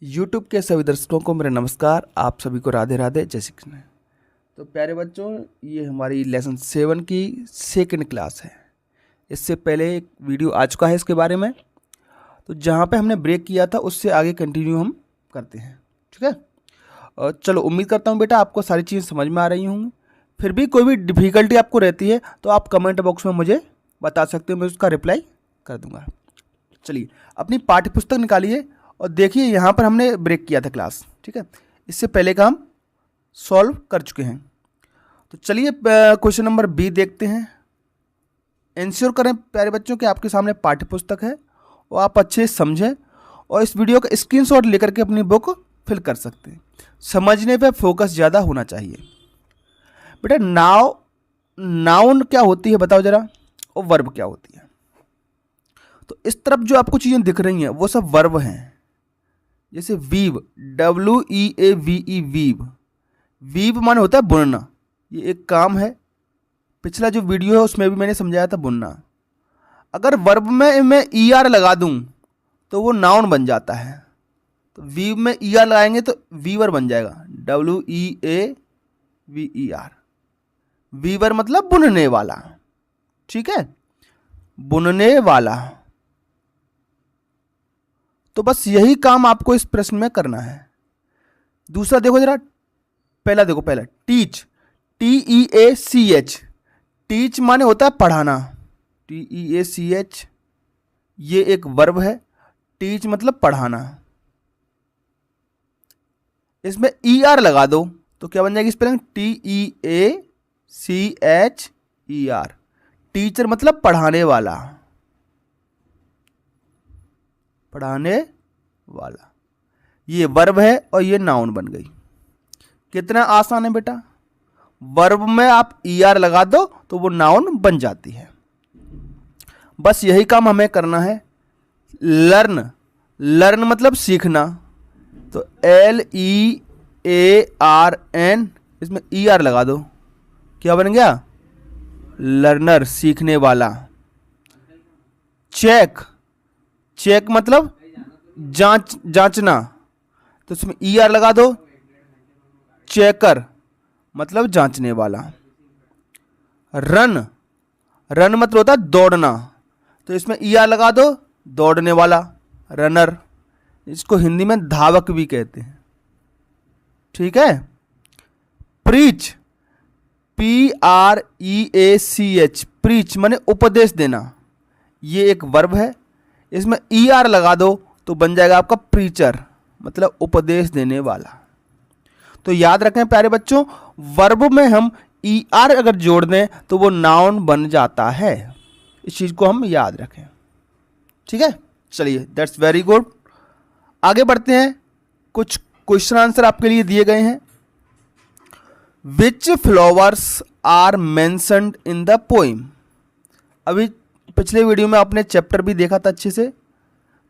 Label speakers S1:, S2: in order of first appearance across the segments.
S1: YouTube के सभी दर्शकों को मेरा नमस्कार। आप सभी को राधे राधे, जय श्री कृष्ण। तो प्यारे बच्चों, ये हमारी लेसन 7 की सेकंड क्लास है। इससे पहले एक वीडियो आ चुका है इसके बारे में, तो जहाँ पे हमने ब्रेक किया था उससे आगे कंटिन्यू हम करते हैं, ठीक है। और चलो, उम्मीद करता हूँ बेटा आपको सारी चीज़ समझ में आ रही होंगी। फिर भी कोई भी डिफ़िकल्टी आपको रहती है तो आप कमेंट बॉक्स में मुझे बता सकते हो, मैं उसका रिप्लाई कर दूँगा। चलिए, अपनी पाठ्य पुस्तक निकालिए और देखिए यहाँ पर हमने ब्रेक किया था क्लास, ठीक है। इससे पहले का हम सॉल्व कर चुके हैं। तो चलिए क्वेश्चन नंबर बी देखते हैं। इंश्योर करें प्यारे बच्चों कि आपके सामने पाठ्य पुस्तक है और आप अच्छे से समझें और इस वीडियो का स्क्रीनशॉट लेकर के अपनी बुक फिल कर सकते हैं। समझने पे फोकस ज़्यादा होना चाहिए। बेटा नाउन क्या होती है बताओ ज़रा, और वर्ब क्या होती है। तो इस तरफ जो आपको चीज़ें दिख रही हैं वो सब वर्ब हैं। जैसे वीव, WEAVE, वीव। वीव माने होता है बुनना, ये एक काम है। पिछला जो वीडियो है उसमें भी मैंने समझाया था बुनना। अगर वर्ब में मैं ER लगा दूं तो वो नाउन बन जाता है। तो वीव में ER लगाएंगे तो वीवर बन जाएगा, WEAVER। वीवर मतलब बुनने वाला, ठीक है, बुनने वाला। तो बस यही काम आपको इस प्रश्न में करना है। दूसरा देखो जरा, पहला देखो, पहला टीच, TEACH। टीच माने होता है पढ़ाना, TEACH। ये एक वर्ब है। टीच मतलब पढ़ाना। इसमें ER लगा दो तो क्या बन जाएगी स्पेलिंग, TEACHER। टीचर मतलब पढ़ाने वाला, पढ़ाने वाला। ये वर्ब है और ये नाउन बन गई। कितना आसान है बेटा। वर्ब में आप ER लगा दो तो वो नाउन बन जाती है। बस यही काम हमें करना है। लर्न, लर्न मतलब सीखना, तो LEARN, इसमें ER लगा दो, क्या बन गया, लर्नर, सीखने वाला। चेक, चेक मतलब जांचना, तो इसमें ER लगा दो, चेकर मतलब जांचने वाला। रन, रन मतलब होता है दौड़ना, तो इसमें ER लगा दो, दौड़ने वाला, रनर। इसको हिंदी में धावक भी कहते हैं, ठीक है। प्रीच, PREACH, प्रीच माने उपदेश देना, ये एक वर्ब है। इसमें ER लगा दो तो बन जाएगा आपका प्रीचर, मतलब उपदेश देने वाला। तो याद रखें प्यारे बच्चों, वर्ब में हम ER अगर जोड़ दें तो वो नाउन बन जाता है। इस चीज़ को हम याद रखें, ठीक है। चलिए, दैट्स वेरी गुड। आगे बढ़ते हैं। कुछ क्वेश्चन आंसर आपके लिए दिए गए हैं। Which flowers are mentioned in the poem. अभी पिछले वीडियो में आपने चैप्टर भी देखा था अच्छे से।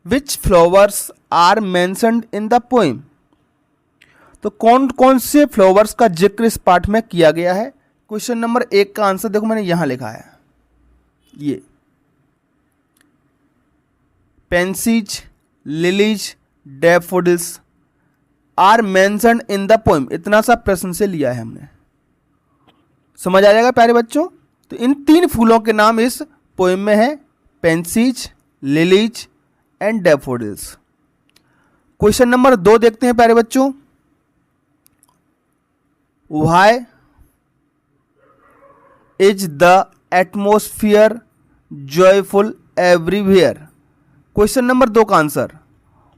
S1: Which flowers are mentioned in the poem, तो कौन कौन से फ्लावर्स का जिक्र इस पाठ में किया गया है। क्वेश्चन नंबर 1 का आंसर देखो, मैंने यहां लिखा है, ये pansies, lilies, daffodils are mentioned in the poem. इतना सा प्रश्न से लिया है हमने, समझ आ जाएगा प्यारे बच्चों। तो इन 3 फूलों के नाम इस पोइम में है, pansies, lilies and daffodils. Question number 2 देखते हैं प्यारे बच्चों। Why is the atmosphere joyful everywhere. Question number 2 का answer,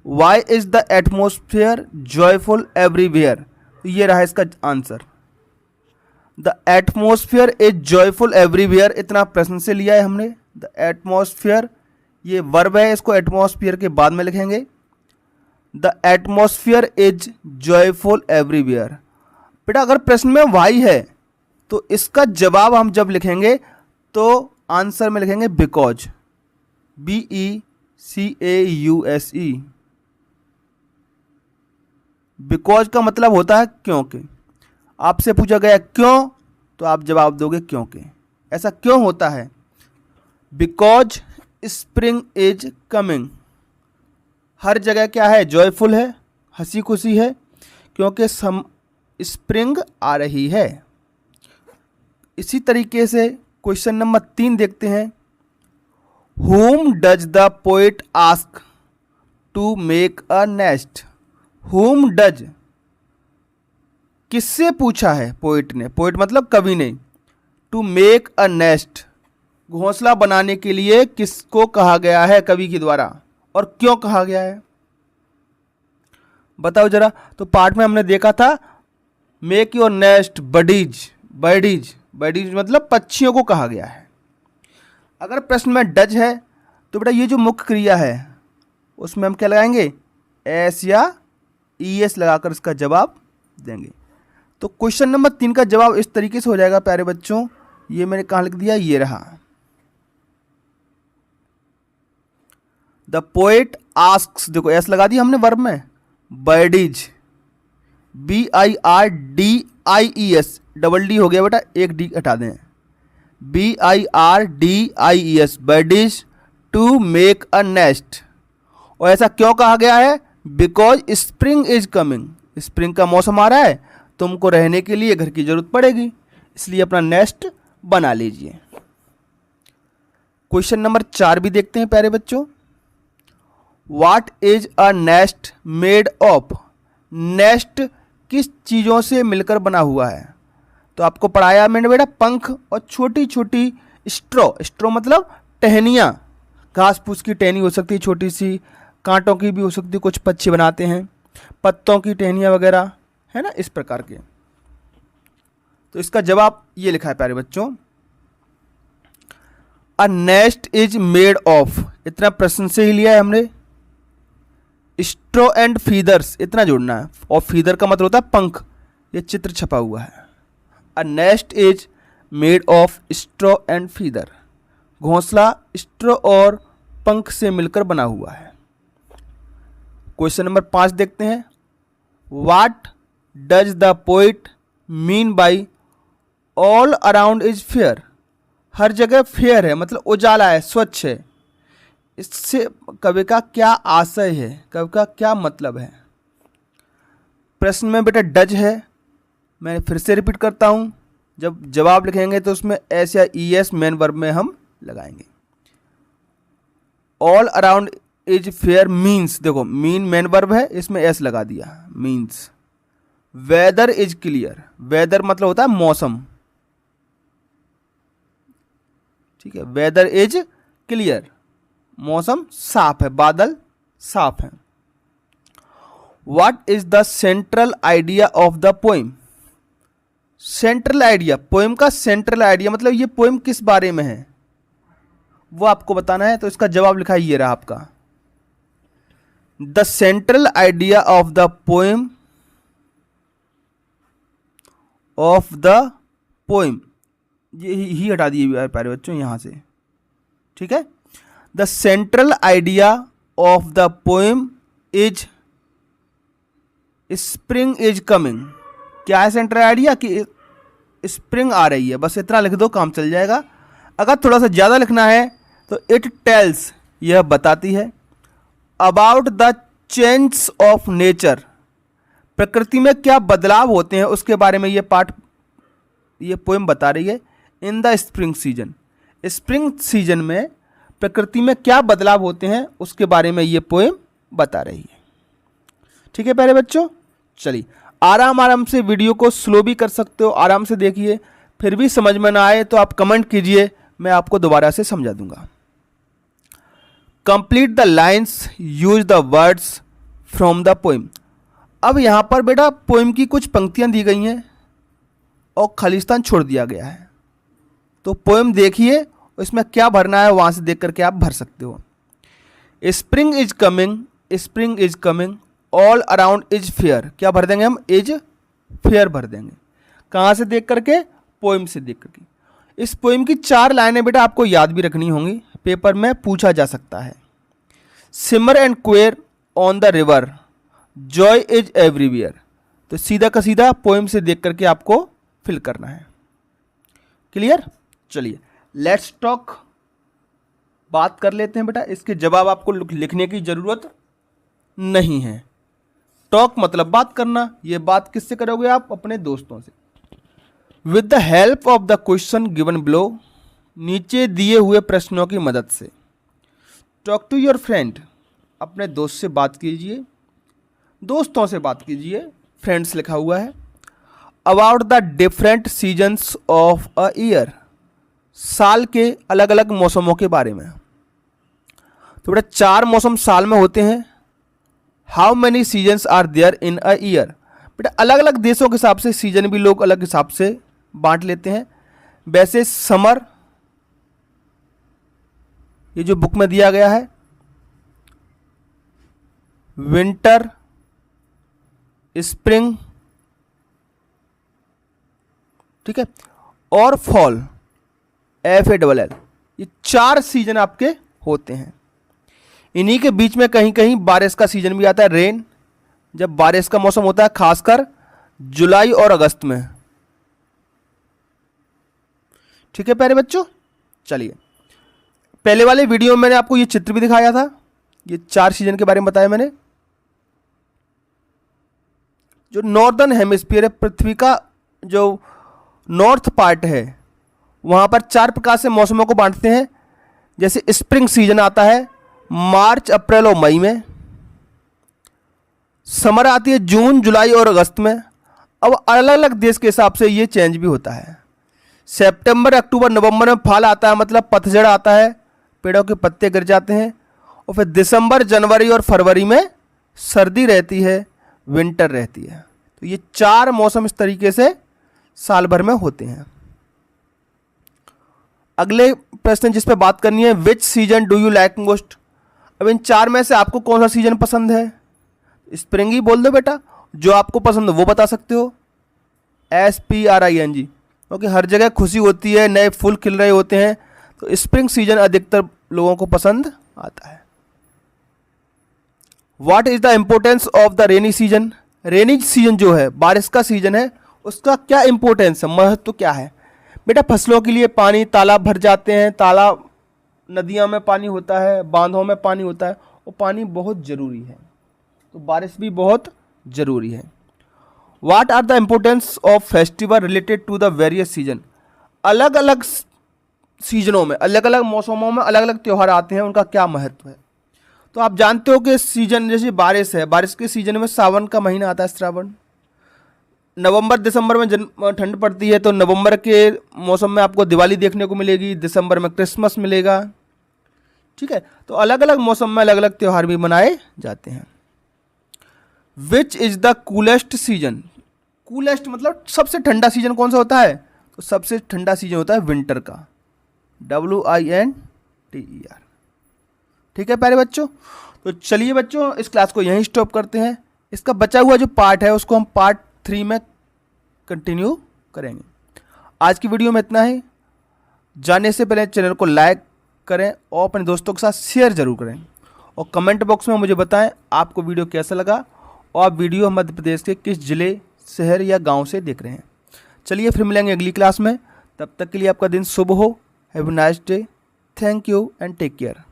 S1: why is the atmosphere joyful everywhere. ये रहा इसका answer, the atmosphere is joyful everywhere. इतना प्रश्न से लिया है हमने। द एटमोस्फियर, ये वर्ब है, इसको एटमोस्फियर के बाद में लिखेंगे। The atmosphere is joyful everywhere. बेटा अगर प्रश्न में वाई है तो इसका जवाब हम जब लिखेंगे तो आंसर में लिखेंगे बिकॉज, BECAUSE। बिकॉज का मतलब होता है क्योंकि। आपसे पूछा गया क्यों, तो आप जवाब दोगे क्योंकि। ऐसा क्यों होता है, बिकॉज स्प्रिंग इज कमिंग। हर जगह क्या है, जॉयफुल है, हंसी खुशी है क्योंकि स्प्रिंग आ रही है। इसी तरीके से क्वेश्चन नंबर 3 देखते हैं। Whom does the poet ask to make a nest? Whom does, किससे पूछा है पोइट ने, पोइट मतलब कवि ने, टू मेक अ नेस्ट, घोंसला बनाने के लिए किसको कहा गया है कवि के द्वारा, और क्यों कहा गया है बताओ जरा। तो पार्ट में हमने देखा था मेक योर नेस्ट बर्डीज, बर्डीज, बर्डीज मतलब पक्षियों को कहा गया है। अगर प्रश्न में डज है तो बेटा ये जो मुख्य क्रिया है उसमें हम क्या लगाएंगे, एस या ई एस लगाकर इसका जवाब देंगे। तो क्वेश्चन नंबर 3 का जवाब इस तरीके से हो जाएगा प्यारे बच्चों, ये मैंने कहाँ लिख दिया, ये रहा। द पोएट आस्क्स, देखो एस लगा दिया हमने वर्ब में, बर्डीज, BIRDIES, डबल डी हो गया बेटा, एक डी हटा दें, BIRDIES, birdies to make a nest. और ऐसा क्यों कहा गया है, because spring is coming, spring का मौसम आ रहा है, तुमको रहने के लिए घर की जरूरत पड़ेगी, इसलिए अपना नेस्ट बना लीजिए। क्वेश्चन नंबर 4 भी देखते हैं प्यारे बच्चों। What is a nest made of, nest किस चीज़ों से मिलकर बना हुआ है। तो आपको पढ़ाया मैंने बेटा पंख और छोटी छोटी स्ट्रॉ, स्ट्रॉ मतलब टहनियाँ, घास फूस की टहनी हो सकती है छोटी सी, कांटों की भी हो सकती है, कुछ पक्षी बनाते हैं, पत्तों की टहनियाँ वगैरह, है ना, इस प्रकार के। तो इसका जवाब ये लिखा है प्यारे बच्चों, अ नेस्ट इज मेड ऑफ, इतना प्रश्न से ही लिया है हमने, स्ट्रॉ एंड फीदर्स, इतना जोड़ना है, और फीदर का मतलब होता है पंख, ये चित्र छपा हुआ है। अ nest is made of straw and feather, घोंसला स्ट्रॉ और पंख से मिलकर बना हुआ है। क्वेश्चन नंबर 5 देखते हैं। What does the poet mean by all around is fair, हर जगह फेयर है मतलब उजाला है, स्वच्छ है, इससे कवि का क्या आशय है, कवि का क्या मतलब है। प्रश्न में बेटा डज है, मैं फिर से रिपीट करता हूं, जब जवाब लिखेंगे तो उसमें एस या ई एस मेन वर्ब में हम लगाएंगे। All around is fair means, देखो मीन मेन वर्ब है, इसमें एस लगा दिया, means. Weather is clear, weather मतलब होता है मौसम, ठीक है, वेदर इज क्लियर, मौसम साफ है, बादल साफ है। What is the central idea of the poem, central idea, poem का सेंट्रल आइडिया मतलब ये पोइम किस बारे में है वो आपको बताना है। तो इसका जवाब लिखा है, ये रहा आपका, the central idea of the poem, of the poem, ये ही हटा दिए प्यारे बच्चों यहां से, ठीक है। The central idea of the poem is spring is coming, क्या है सेंट्रल आइडिया कि स्प्रिंग आ रही है, बस इतना लिख दो काम चल जाएगा। अगर थोड़ा सा ज़्यादा लिखना है तो इट टेल्स, यह बताती है, about the change of nature, प्रकृति में क्या बदलाव होते हैं उसके बारे में ये पाठ, ये पोएम बता रही है। In the spring season, spring season में प्रकृति में क्या बदलाव होते हैं उसके बारे में ये पोएम बता रही है, ठीक है प्यारे बच्चों। चलिए आराम आराम से वीडियो को स्लो भी कर सकते हो, आराम से देखिए, फिर भी समझ में ना आए तो आप कमेंट कीजिए, मैं आपको दोबारा से समझा दूंगा। Complete the lines, use the words from the poem. अब यहाँ पर बेटा पोइम की कुछ पंक्तियाँ दी गई हैं और खालिस्तान छोड़ दिया गया है, तो पोइम देखिए इसमें क्या भरना है वहाँ से देख करके आप भर सकते हो। Spring is coming, spring is coming, all around is fair, क्या भर देंगे हम, इज फेयर भर देंगे। कहाँ से देख करके, पोइम से देख करके। इस पोइम की 4 लाइनें बेटा आपको याद भी रखनी होंगी, पेपर में पूछा जा सकता है। Shimmer and quiver on the river, joy is everywhere, तो सीधा का सीधा पोइम से देख करके आपको फिल करना है। क्लियर, चलिए लेट्स टॉक, बात कर लेते हैं बेटा। इसके जवाब आपको लिखने की जरूरत नहीं है, टॉक मतलब बात करना, ये बात किससे करोगे आप? अपने दोस्तों से। With the help of the question given below, नीचे दिए हुए प्रश्नों की मदद से। टॉक टू योर फ्रेंड, अपने दोस्त से बात कीजिए, दोस्तों से बात कीजिए, फ्रेंड्स लिखा हुआ है। About the different seasons of a year, साल के अलग अलग मौसमों के बारे में। तो बेटा 4 मौसम साल में होते हैं। How many seasons are there in a year, बेटा अलग अलग देशों के हिसाब से सीजन भी लोग अलग हिसाब से बांट लेते हैं। वैसे समर, ये जो बुक में दिया गया है, विंटर, स्प्रिंग, ठीक है, और फॉल, FALL, ये 4 सीजन आपके होते हैं। इन्हीं के बीच में कहीं कहीं बारिश का सीजन भी आता है, रेन, जब बारिश का मौसम होता है खासकर जुलाई और अगस्त में। ठीक है प्यारे बच्चों, चलिए पहले वाले वीडियो में मैंने आपको ये चित्र भी दिखाया था, ये 4 सीजन के बारे में बताया मैंने। जो नॉर्दर्न हेमिस्फीयर है, पृथ्वी का जो नॉर्थ पार्ट है, वहां पर 4 प्रकार से मौसमों को बांटते हैं। जैसे स्प्रिंग सीजन आता है मार्च, अप्रैल और मई में। समर आती है जून, जुलाई और अगस्त में। अब अलग अलग देश के हिसाब से ये चेंज भी होता है। सितंबर, अक्टूबर, नवंबर में फॉल आता है, मतलब पतझड़ आता है, पेड़ों के पत्ते गिर जाते हैं। और फिर दिसंबर, जनवरी और फरवरी में सर्दी रहती है, विंटर रहती है। तो ये 4 मौसम इस तरीके से साल भर में होते हैं। अगले प्रश्न जिस पे बात करनी है, विच season do you like most. अब इन 4 में से आपको कौन सा सीजन पसंद है? स्प्रिंग ही बोल दो बेटा, जो आपको पसंद हो वो बता सकते हो, SPRING, क्योंकि हर जगह खुशी होती है, नए फूल खिल रहे होते हैं, तो स्प्रिंग सीजन अधिकतर लोगों को पसंद आता है। What is the importance of the rainy season. Rainy season जो है, बारिश का सीजन है, उसका क्या इंपॉर्टेंस है, महत्व क्या है? बेटा फसलों के लिए पानी, तालाब भर जाते हैं, तालाब, नदियों में पानी होता है, बांधों में पानी होता है, और पानी बहुत ज़रूरी है, तो बारिश भी बहुत ज़रूरी है। What are the importance of festival related to the various season. अलग अलग सीजनों में, अलग अलग मौसमों में अलग अलग त्यौहार आते हैं, उनका क्या महत्व है? तो आप जानते हो कि सीजन जैसे बारिश है, बारिश के सीजन में सावन का महीना आता है, श्रावण। नवंबर दिसंबर में ठंड पड़ती है, तो नवंबर के मौसम में आपको दिवाली देखने को मिलेगी, दिसंबर में क्रिसमस मिलेगा। ठीक है, तो अलग अलग मौसम में अलग अलग त्यौहार भी मनाए जाते हैं। Which is the coolest season. Coolest मतलब सबसे ठंडा सीजन कौन सा होता है? तो सबसे ठंडा सीजन होता है विंटर का, WINTER। ठीक है प्यारे बच्चों, तो चलिए बच्चों इस क्लास को यहीं स्टॉप करते हैं। इसका बचा हुआ जो पार्ट है उसको हम पार्ट 3 में कंटिन्यू करेंगे। आज की वीडियो में इतना ही। जाने से पहले चैनल को लाइक करें और अपने दोस्तों के साथ शेयर जरूर करें, और कमेंट बॉक्स में मुझे बताएं आपको वीडियो कैसा लगा और आप वीडियो मध्य प्रदेश के किस जिले, शहर या गांव से देख रहे हैं। चलिए फिर मिलेंगे अगली क्लास में, तब तक के लिए आपका दिन शुभ हो। Have a nice day, thank you and take care.